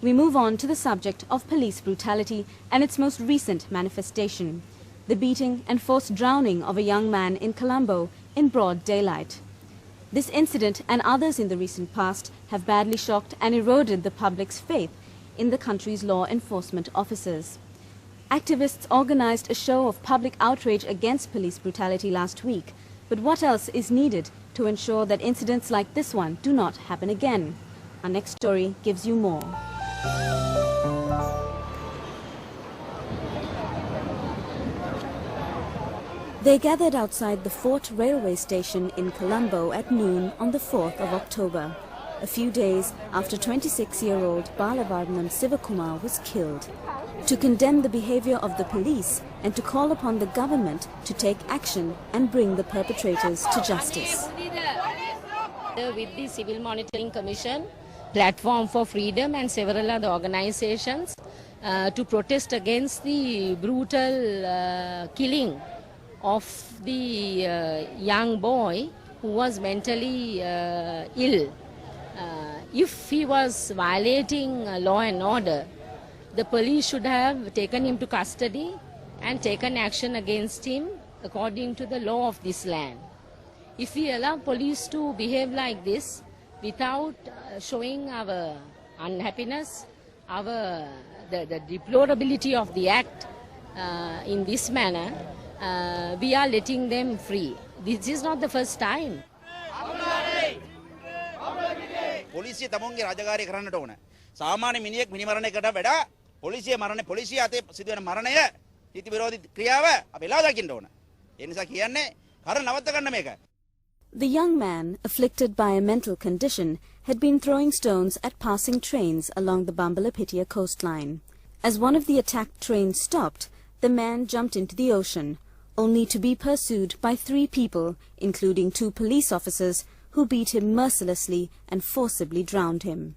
We move on to the subject of police brutality and its most recent manifestation, the beating and forced drowning of a young man in Colombo in broad daylight. This incident and others in the recent past have badly shocked and eroded the public's faith in the country's law enforcement officers. Activists organized a show of public outrage against police brutality last week. But what else is needed to ensure that incidents like this one do not happen again? Our next story gives you more. They gathered outside the Fort railway station in Colombo at noon on the 4th of October, a few days after 26-year-old Balavarnam Sivakumar was killed, to condemn the behavior of the police and to call upon the government to take action and bring the perpetrators to justice. With the Civil Monitoring Commission, Platform for Freedom and several other organizations to protest against the brutal killing of the young boy who was mentally ill. If he was violating law and order, the police should have taken him to custody and taken action against him according to the law of this land. If we allow police to behave like this without showing our unhappiness, the deplorability of the act in this manner, we are letting them free. This is not the first time. පොලිසිය තමුන්ගේ රාජකාරිය කරන්නට ඕන. සාමාන්‍ය මිනිහෙක් මිනිමරණයකට වඩා පොලිසිය අතේ සිදුවෙන මරණය නීති විරෝධී ක්‍රියාව අපි එලා දකින්න ඕන. ඒ නිසා කියන්නේ කර නවත්ත ගන්න මේක. The young man, afflicted by a mental condition, had been throwing stones at passing trains along the Bambalapitia coastline. As one of the attacked trains stopped, the man jumped into the ocean, only to be pursued by 3 people, including 2 police officers, who beat him mercilessly and forcibly drowned him.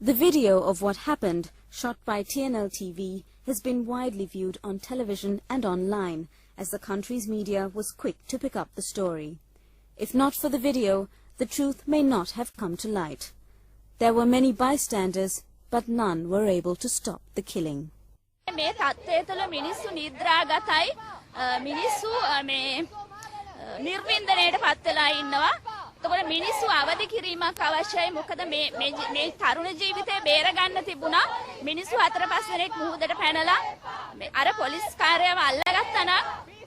The video of what happened, shot by TNL TV, has been widely viewed on television and online, as the country's media was quick to pick up the story. If not for the video, the truth may not have come to light. There were many bystanders, but none were able to stop the killing. මේ තත්ත්වය තුළ මිනිස්සු නිද්‍රාගතයි මිනිස්සු මේ නිර්වින්දනයට පත් වෙලා ඉන්නවා. එතකොට මිනිස්සු අවදි කිරීමක් අවශ්‍යයි. මොකද මේ තරුණ ජීවිතේ බේර ගන්න තිබුණා. මිනිස්සු 4-5 දෙනෙක් මුහුදට පැනලා අර පොලිස් කාර්යාව අල්ලගත්තා නම්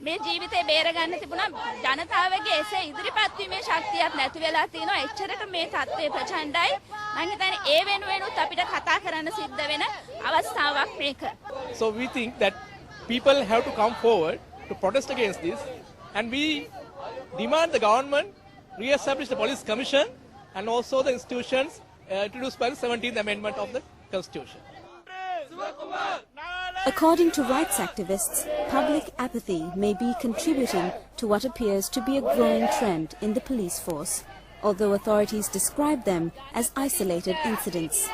මේ ජීවිතේ බේර ගන්න තිබුණා. ජනතාවගේ එසේ ඉදිරිපත් වීමේ ශක්තියක් නැති වෙලා තියෙනවා. එච්චරට මේ තත්ත්වය ප්‍රචණ්ඩයි. මම හිතන්නේ ඒ වෙනුවෙනුත් අපිට කතා කරන්න සිද්ධ වෙන අවස්ථාවක් මේක. So we think that people have to come forward to protest against this, and we demand the government re-establish the police commission and also the institutions introduced by the 17th Amendment of the Constitution. According to rights activists, public apathy may be contributing to what appears to be a growing trend in the police force, although authorities describe them as isolated incidents.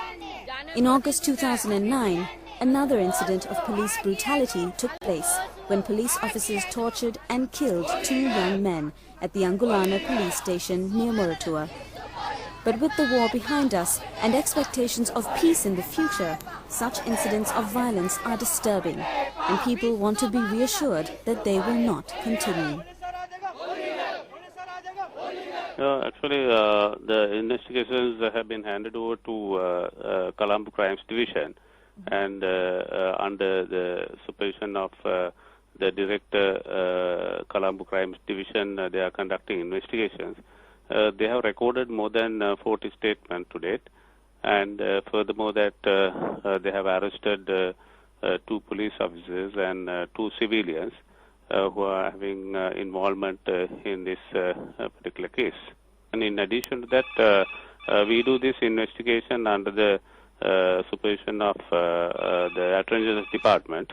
In August 2009, another incident of police brutality took place when police officers tortured and killed 2 young men at the Angulana police station near Muratua. But with the war behind us and expectations of peace in the future, such incidents of violence are disturbing, and people want to be reassured that they will not continue. Actually, the investigations have been handed over to Colombo Crimes Division, and under the supervision of the Director, Colombo Crimes Division, they are conducting investigations. They have recorded more than 40 statements to date, and furthermore that they have arrested 2 police officers and 2 civilians who are having involvement in this particular case. And in addition to that, we do this investigation under the supervision of the Attorney General's Department.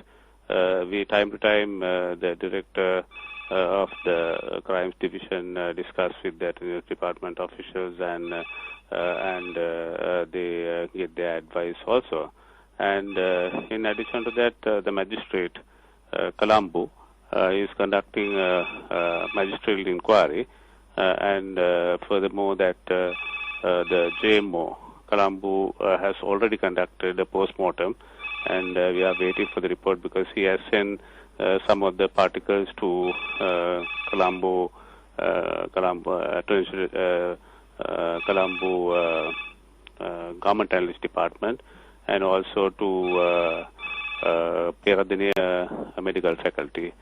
We time to time, the Director of the Crimes Division discuss with the Attorney General's Department officials, and they get their advice also. And in addition to that, the magistrate, Colombo, is conducting a magisterial inquiry, and furthermore that the JMO, Colombo has already conducted a post-mortem, and we are waiting for the report because he has sent some of the particles to Colombo Government Analyst Department, and also to Peradeniya Medical Faculty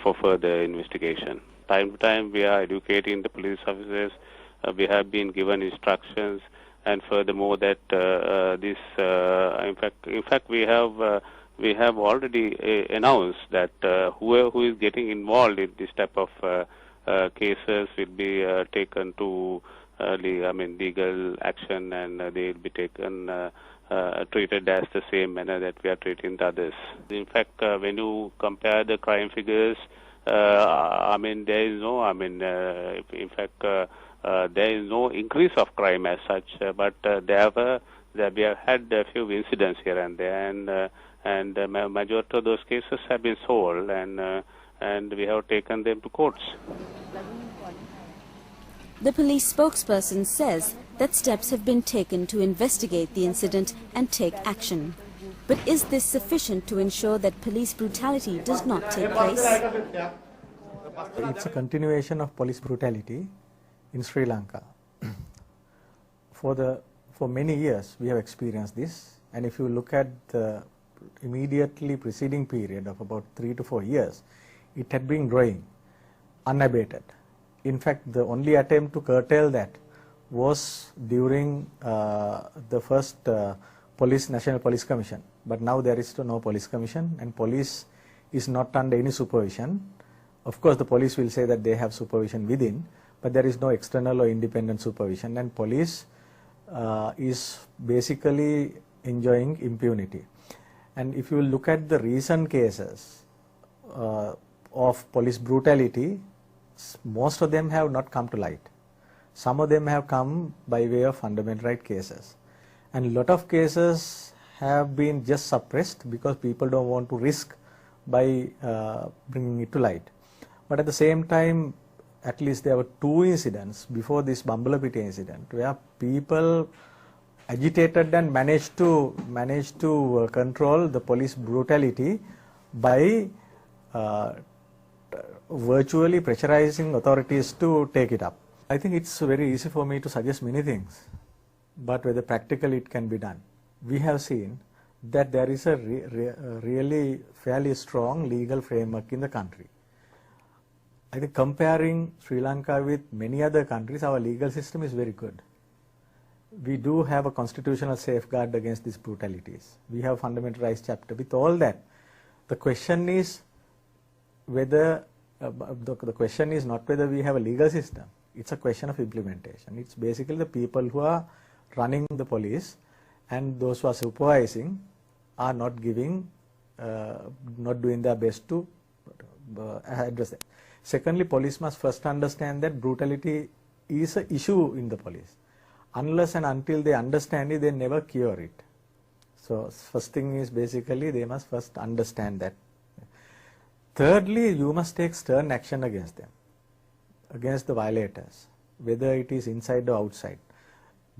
for further investigation. Time to time, we are educating the police officers. We have been given instructions, and furthermore, that in fact, we have already announced that who is getting involved in this type of cases will be taken to legal action, and they will be taken treated as the same manner that we are treating the others. In fact, when you compare the crime figures, there is no, in fact, there is no increase of crime as such, but we have had a few incidents here and there, and the majority of those cases have been solved, and we have taken them to courts. The police spokesperson says that steps have been taken to investigate the incident and take action. But is this sufficient to ensure that police brutality does not take place? It's a continuation of police brutality in Sri Lanka. For many years we have experienced this, and if you look at the immediately preceding period of about 3 to 4 years, it had been growing unabated. In fact, the only attempt to curtail that was during the first National Police Commission. But now there is no police commission, and police is not under any supervision. Of course, the police will say that they have supervision within, but there is no external or independent supervision, and police is basically enjoying impunity. And if you look at the recent cases of police brutality, most of them have not come to light. Some of them have come by way of fundamental right cases, and a lot of cases have been just suppressed because people don't want to risk by bringing it to light. But at the same time, at least there were 2 incidents before this Bambalapitiya incident where people agitated and managed to control the police brutality by virtually pressurizing authorities to take it up. I think it's very easy for me to suggest many things, but whether practically it can be done. We have seen that there is a really fairly strong legal framework in the country. I think comparing Sri Lanka with many other countries, our legal system is very good. We do have a constitutional safeguard against these brutalities. We have fundamental rights chapter. With all that, the question is whether the question is not whether we have a legal system. It's a question of implementation. It's basically the people who are running the police and those who are supervising are not doing their best to address it. Secondly, police must first understand that brutality is an issue in the police. Unless and until they understand it, they never cure it. So first thing is basically they must first understand that. Thirdly, you must take stern action against them, against the violators, whether it is inside or outside.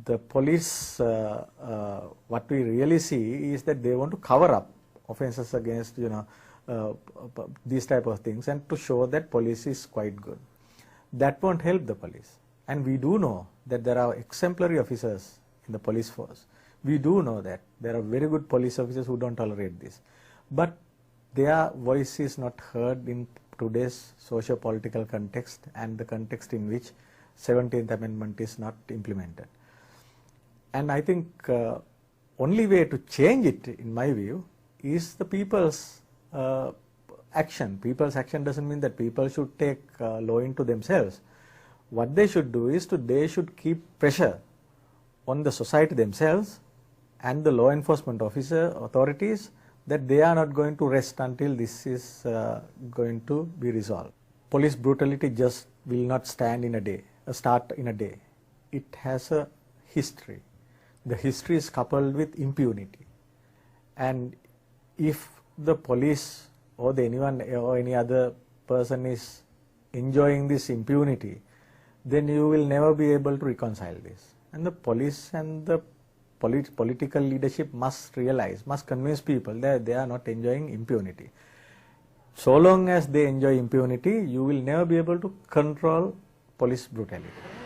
The police, what we really see is that they want to cover up offences against, these type of things, and to show that police is quite good. That won't help the police. And we do know that there are exemplary officers in the police force. We do know that there are very good police officers who don't tolerate this. But their voice is not heard in today's socio-political context and the context in which 17th Amendment is not implemented. And I think only way to change it, in my view, is the people's action. People's action doesn't mean that people should take law into themselves. What they should do is they should keep pressure on the society themselves and the law enforcement authorities that they are not going to rest until this is going to be resolved. Police brutality just will not start in a day. It has a history. The history is coupled with impunity. And if the police or anyone or any other person is enjoying this impunity, then you will never be able to reconcile this. And the police and the political leadership must realize, must convince people that they are not enjoying impunity. So long as they enjoy impunity, you will never be able to control police brutality.